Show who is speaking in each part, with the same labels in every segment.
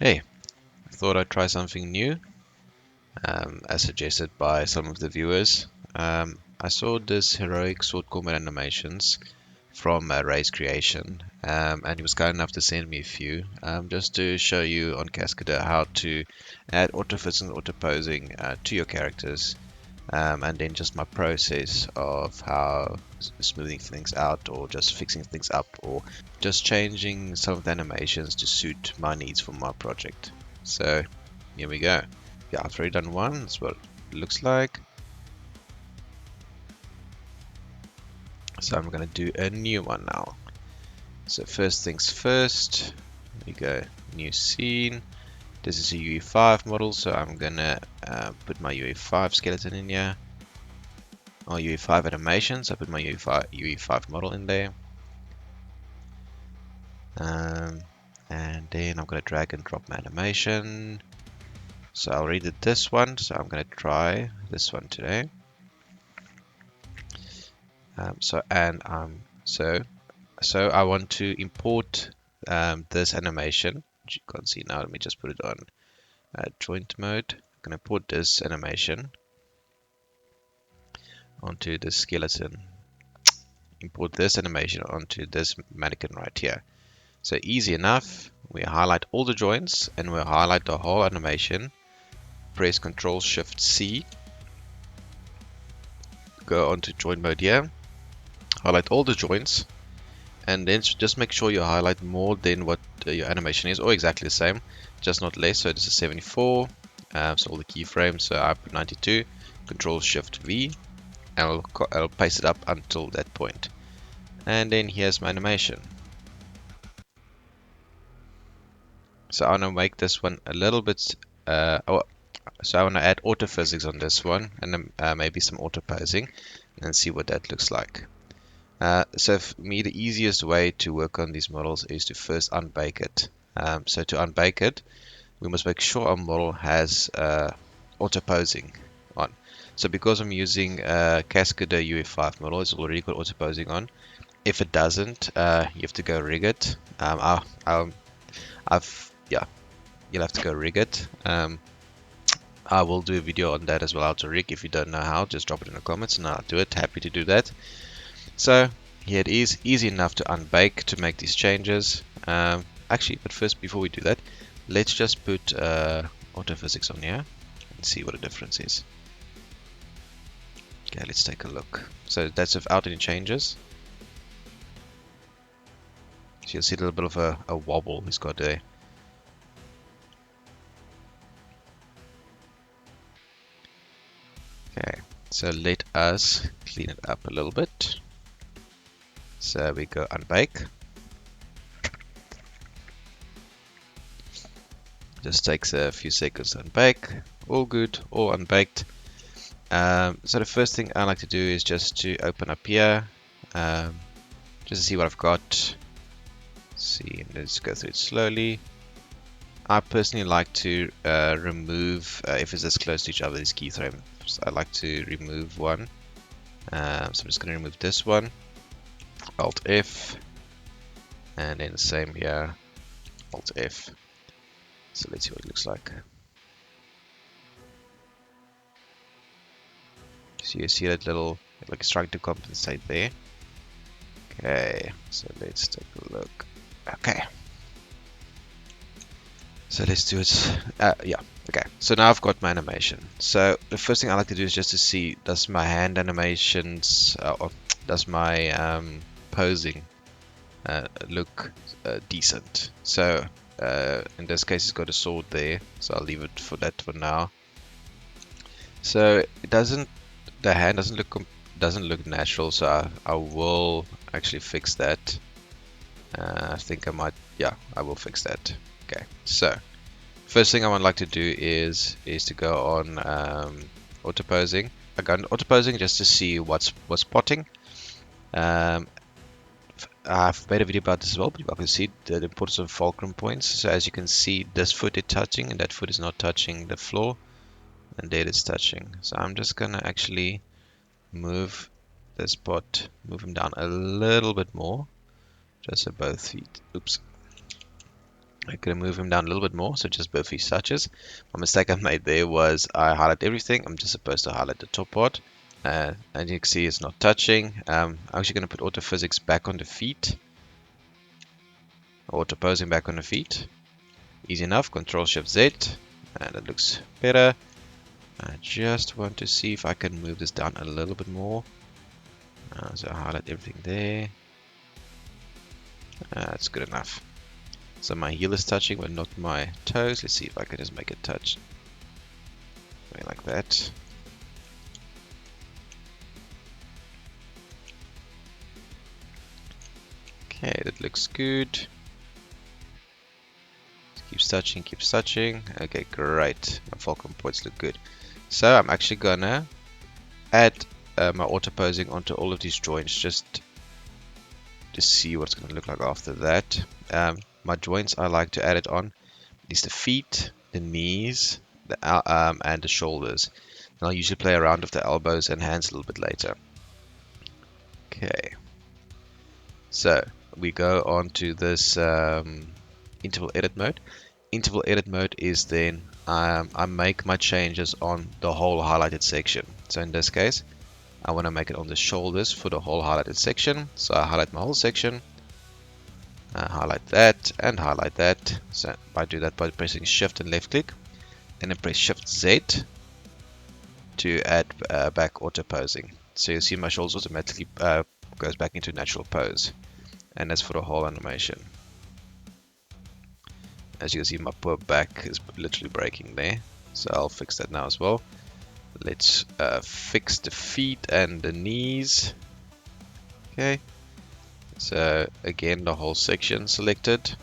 Speaker 1: Hey, I thought I'd try something new, as suggested by some of the viewers. I saw this heroic sword combat animations from Ray's creation, and he was kind enough to send me a few, just to show you on Cascadeur how to add autofits and autoposing to your characters, and then just my process of how smoothing things out, or just fixing things up, or just changing some of the animations to suit my needs for my project. So here we go. Yeah, I've already done one. That's what it looks like. So I'm going to do a new one now. So first things first, we go new scene. This is a UE5 model, so I'm going to put my UE5 skeleton in here. Or UE5 animations, I put my UE5 model in there. And then I'm going to drag and drop my animation. So I already did this one, so I'm going to try this one today. So I want to import this animation, which you can't see now. Let me just put it on joint mode. I'm going to import this animation onto the skeleton. Import this animation onto this mannequin right here. So easy enough. We highlight all the joints and we highlight the whole animation. Press Ctrl Shift C. Go onto joint mode here. Highlight all the joints. And then just make sure you highlight more than what your animation is, or exactly the same, just not less. So this is 74, so all the keyframes, so I put 92, Control Shift V, and I'll paste it up until that point. And then here's my animation. So I want to make this one a little bit, so I want to add auto physics on this one, and then maybe some auto posing, and see what that looks like. So for me, the easiest way to work on these models is to first unbake it. So to unbake it, we must make sure our model has auto posing on. So because I'm using Cascadeur UE5 model, it's already got auto posing on. If it doesn't, you have to go rig it. You'll have to go rig it. I will do a video on that as well, how to rig. If you don't know how, just drop it in the comments and I'll do it. Happy to do that. So here it is, easy enough to unbake to make these changes. Actually, but first, before we do that, let's just put autophysics on here and see what the difference is. Okay, let's take a look. So that's without any changes. So you'll see a little bit of a wobble he's got there. Okay, so let us clean it up a little bit. So we go unbake. Just takes a few seconds to unbake. All good, all unbaked. So the first thing I like to do is just to open up here, just to see what I've got. See, let's go through it slowly. I personally like to remove, if it's this close to each other, these keyframes. I like to remove one. So I'm just going to remove this one. Alt F, and then the same here. Alt F. So let's see what it looks like. So you see that little, like it's trying to compensate there. Okay, so let's take a look. Okay. So let's do it. Yeah, okay. So now I've got my animation. So the first thing I like to do is just to see, does my hand animations, or does my posing look decent? So in this case, it's got a sword there, so I'll leave it for that for now. So it doesn't, the hand doesn't look natural, so I will actually fix that. I think I might, yeah, I will fix that. Okay, so first thing I would like to do is to go on auto posing. I go on auto posing just to see what's spotting. I've made a video about this as well, but you can see the importance of fulcrum points. So as you can see, this foot is touching and that foot is not touching the floor, and there it's touching. So I'm just gonna actually move this spot, move him down a little bit more, just so both feet, oops, I'm going to move him down a little bit more, so just both his touches. My mistake I made there was I highlight everything. I'm just supposed to highlight the top part. And you can see it's not touching. I'm actually going to put auto physics back on the feet. Auto posing back on the feet. Easy enough. Control Shift Z. And it looks better. I just want to see if I can move this down a little bit more. So I highlight everything there. That's good enough. So my heel is touching, but not my toes. Let's see if I can just make it touch. Something like that. Okay, that looks good. Keeps touching, keeps touching. Okay, great. My fulcrum points look good. So I'm actually gonna add my auto posing onto all of these joints just to see what it's gonna look like after that. My joints I like to add it on is the feet, the knees, and the shoulders. And I'll usually play around with the elbows and hands a little bit later. Okay, so we go on to this interval edit mode. Interval edit mode is then I make my changes on the whole highlighted section. So in this case, I want to make it on the shoulders for the whole highlighted section. So I highlight my whole section, highlight that, and highlight that. So I do that by pressing Shift and left click, and then press Shift Z to add back auto posing. So you see my shoulders automatically goes back into natural pose, and that's for the whole animation. As you can see, my poor back is literally breaking there, so I'll fix that now as well. Let's fix the feet and the knees. Okay, so again the whole section selected.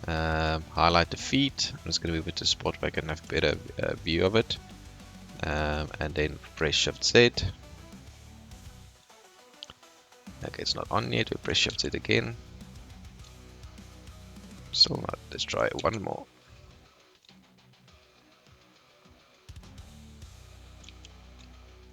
Speaker 1: Highlight the feet. I'm just going to move it to a spot where I can have a better view of it. And then press Shift Z. Okay, it's not on yet. We press Shift Z again. Still not. Let's try one more.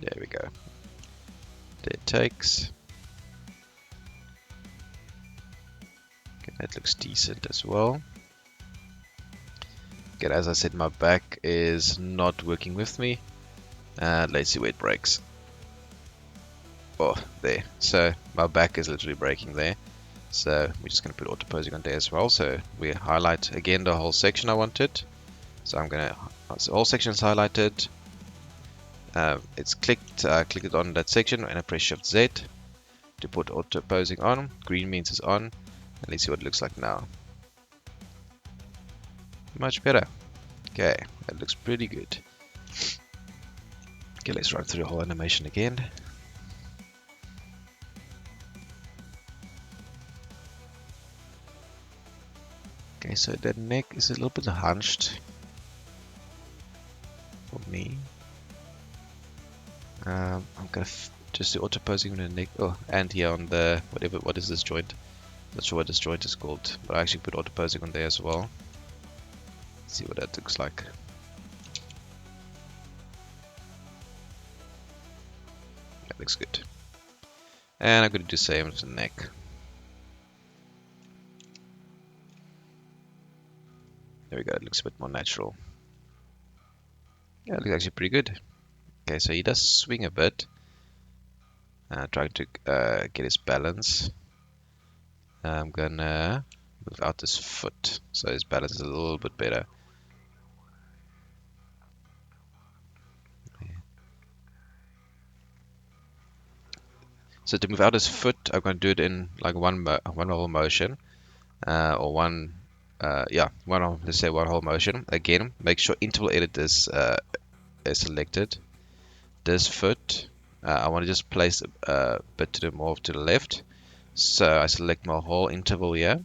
Speaker 1: There we go. There it takes. Okay, that looks decent as well. Okay, as I said, my back is not working with me. Let's see where it breaks. Oh, there. So my back is literally breaking there. So we're just going to put auto posing on there as well. So we highlight again the whole section I wanted. So I'm going to, so all sections highlighted. It's clicked, click it on that section and I press Shift Z to put auto posing on. Green means it's on. And let's see what it looks like now. Much better. Okay, that looks pretty good. Okay, let's run through the whole animation again. Okay, so the neck is a little bit hunched for me. I'm gonna just do auto posing on the neck. Oh, and here on the what is this joint? Not sure what this joint is called, but I actually put auto posing on there as well. Let's see what that looks like. That looks good. And I'm gonna do the same with the neck. There we go. It looks a bit more natural. Yeah, it looks actually pretty good. Okay, so he does swing a bit, trying to get his balance. I'm gonna move out his foot so his balance is a little bit better. So to move out his foot, I'm going to do it in like one whole motion, or one, let's say one whole motion. Again, make sure interval edit is selected. This foot, I want to just place a bit to the more to the left. So I select my whole interval here,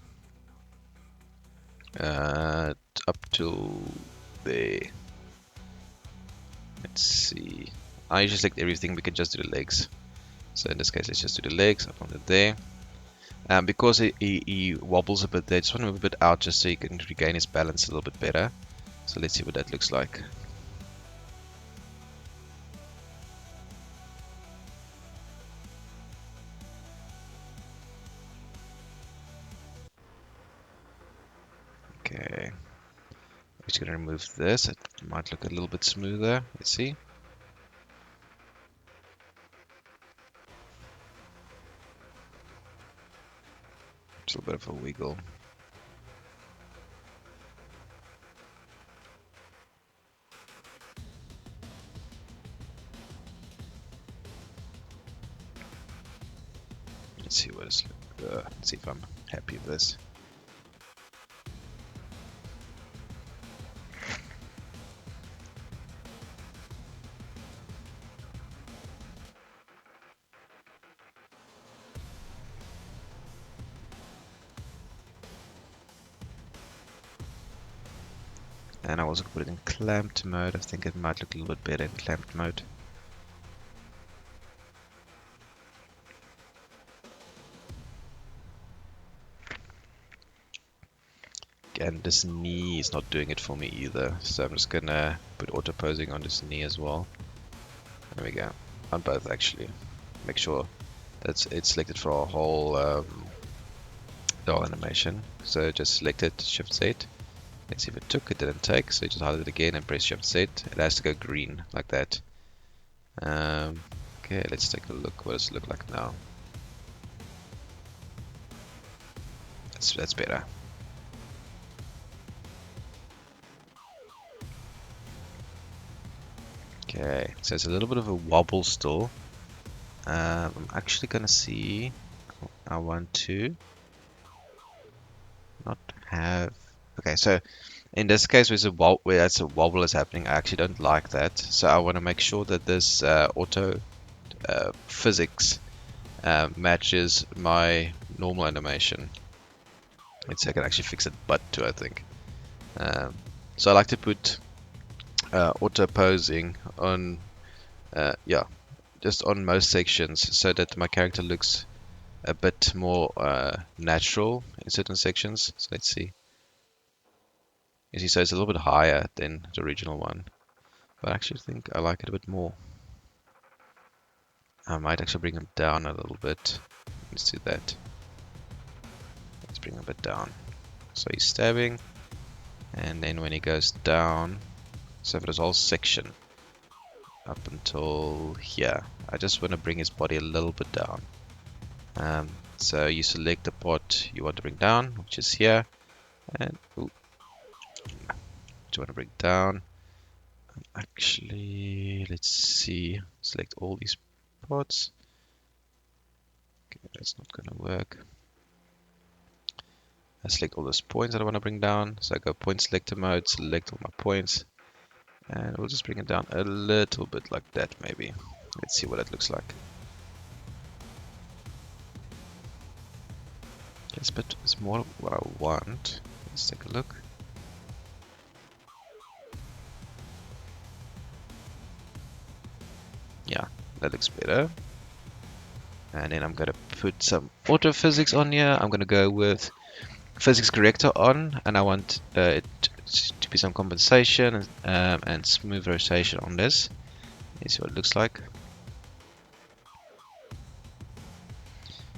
Speaker 1: up to there. Let's see. I usually select everything. We can just do the legs. So in this case, let's just do the legs up on it there. Because he wobbles a bit there, just want to move a bit out just so he can regain his balance a little bit better. So let's see what that looks like. Okay. I'm just going to remove this. It might look a little bit smoother. Let's see. Just a bit of a wiggle. Let's see what it's like. Let's see if I'm happy with this. And I also put it in clamped mode. I think it might look a little bit better in clamped mode. And this knee is not doing it for me either. So I'm just gonna put auto posing on this knee as well. There we go. On both actually. Make sure that it's selected for our whole doll animation. So just select it, Shift Z. Let's see if it took. It didn't take. So you just highlight it again and press Shift Z. It has to go green like that. Okay, let's take a look. What does it look like now? That's better. Okay, so it's a little bit of a wobble still. I'm actually gonna see. I want to not have. Okay, so in this case, where that's a wobble is happening, I actually don't like that. So I want to make sure that this auto physics matches my normal animation. Let's see, I can actually fix it, but too, I think. So I like to put auto posing on, yeah, just on most sections, so that my character looks a bit more natural in certain sections. So let's see. You see, so it's a little bit higher than the original one, but I actually think I like it a bit more. I might actually bring him down a little bit. Let's do that. Let's bring him a bit down. So he's stabbing, and then when he goes down, so for this whole section up until here, I just want to bring his body a little bit down. So you select the part you want to bring down, which is here, and ooh, which you want to bring down. Actually, let's see. Select all these parts. Okay, that's not gonna work. I select all those points that I want to bring down. So I go point selector mode, select all my points, and we'll just bring it down a little bit like that, maybe. Let's see what it looks like. Yes, but it's more what I want. Let's take a look. Yeah, that looks better. And then I'm going to put some auto physics on here. I'm going to go with physics corrector on, and I want it to be some compensation and smooth rotation on this. Let's see what it looks like.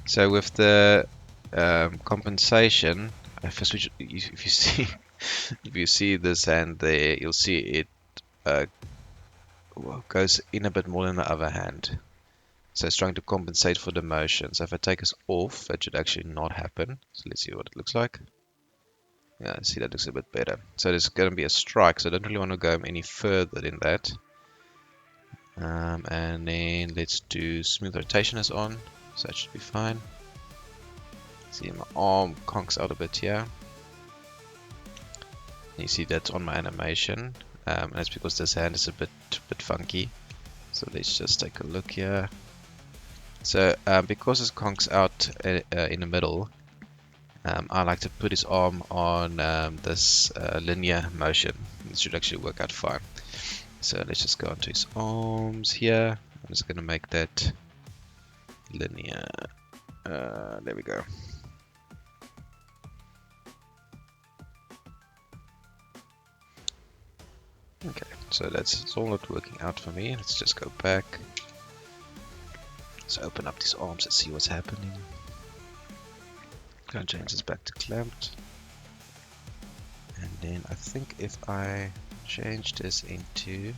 Speaker 1: So with the compensation, if you see if you see this hand there, you'll see it goes in a bit more than the other hand. So it's trying to compensate for the motion. So if I take this off, that should actually not happen. So let's see what it looks like. Yeah, see, that looks a bit better. So there's going to be a strike, so I don't really want to go any further than that. And then let's do smooth rotation is on, so that should be fine. See, my arm conks out a bit here. And you see that's on my animation, and that's because this hand is a bit funky. So let's just take a look here. So because it conks out in the middle, I like to put his arm on this linear motion. It should actually work out fine. So let's just go onto his arms here. I'm just going to make that linear. There we go. Okay, so it's all not working out for me. Let's just go back. Let's open up these arms and see what's happening. Going to change this back to clamped. then I think if I change this into...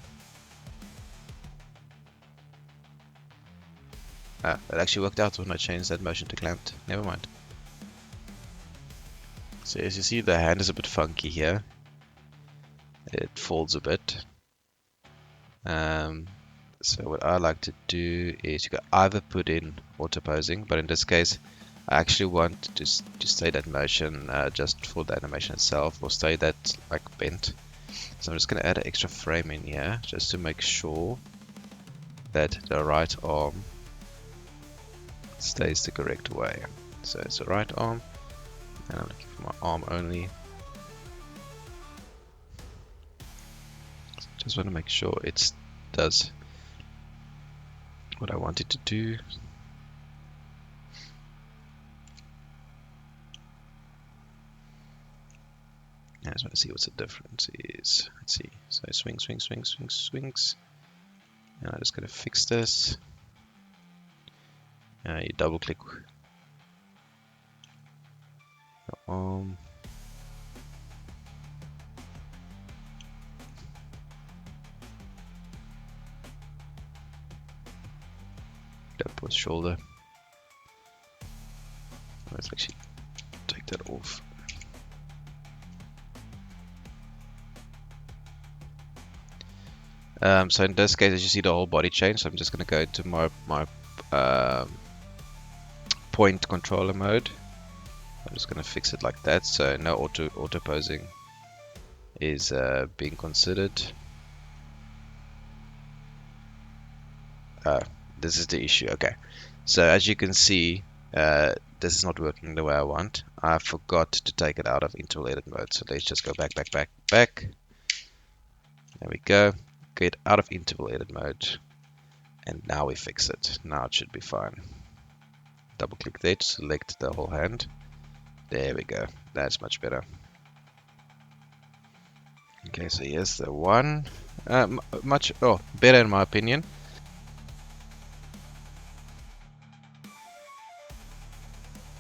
Speaker 1: Ah, it actually worked out when I changed that motion to clamped. Never mind. So as you see, the hand is a bit funky here. It folds a bit. So what I like to do is you can either put in auto posing, but in this case I actually want to stay that motion just for the animation itself, or stay that like bent. So I'm just going to add an extra frame in here just to make sure that the right arm stays the correct way. So it's the right arm, and I'm looking for my arm only. Just want to make sure it does what I want it to do. I just want to see what the difference is. Let's see. So swing, swing, swing, swing, swings. And I'm just going to fix this. You double click the arm. That was shoulder. Let's actually take that off. So in this case, as you see, the whole body changed. So I'm just going to go into my point controller mode. I'm just going to fix it like that, so no auto posing is being considered. This is the issue. Okay, so as you can see, this is not working the way I want. I forgot to take it out of interval edit mode. So let's just go back. There we go. Get out of interval edit mode, and now we fix it. Now it should be fine. Double click there to select the whole hand. There we go. That's much better. Okay, so here's the one. Much better in my opinion.